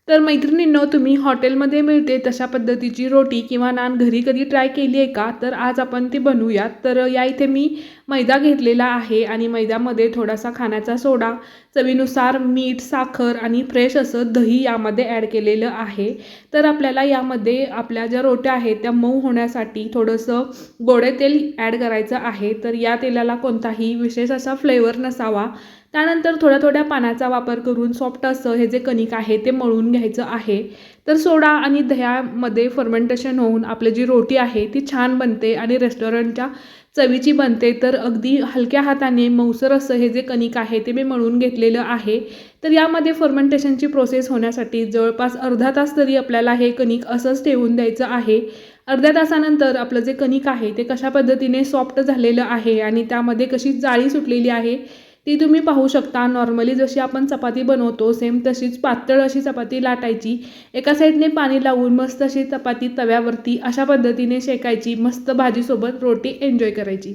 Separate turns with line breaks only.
तर मैत्रिणींनो, तुम्ही हॉटेलमध्ये मिळते तशा पद्धतीची रोटी किंवा नान घरी कधी ट्राय केली आहे का? तर आज आपण ती बनवूयात. तर या इथे मी मैदा घेतलेला आहे आणि मैद्यामध्ये थोडासा खाण्याचा सोडा, चवीनुसार मीठ, साखर आणि फ्रेश असं दही यामध्ये ॲड केलेलं आहे. तर आपल्याला यामध्ये आपल्या ज्या रोट्या आहेत त्या मऊ होण्यासाठी थोडंसं गोडे तेल ॲड करायचं आहे. तर या तेलाला कोणताही विशेष असा फ्लेवर नसावा. त्यानंतर थोड्या थोड्या पाण्याचा वापर करून सॉफ्ट असं हे जे कणिक आहे ते मळून घ्यायचं आहे. तर सोडा आणि दह्यामध्ये फर्मेंटेशन होऊन आपली जी रोटी आहे ती छान बनते आणि रेस्टॉरंटच्या चवीची बनते. तर अगदी हलक्या हाताने मऊसर असं हे जे कणिक आहे ते मी मळून घेतलेलं आहे. तर यामध्ये फर्मेंटेशनची प्रोसेस होण्यासाठी जवळपास अर्धा तास तरी आपल्याला हे कणिक असंच ठेवून द्यायचं आहे. अर्ध्या तासानंतर आपलं जे कणिक आहे ते कशा पद्धतीने सॉफ्ट झालेलं आहे आणि त्यामध्ये कशी जाळी सुटलेली आहे ती तुम्ही पाहू शकता. नॉर्मली जशी आपण चपाती बनवतो सेम तशीच पातळ अशी चपाती लाटायची. एका साईडने पाणी लावून मस्त अशी चपाती तव्यावरती अशा पद्धतीने शेकायची. मस्त भाजीसोबत रोटी एन्जॉय करायची.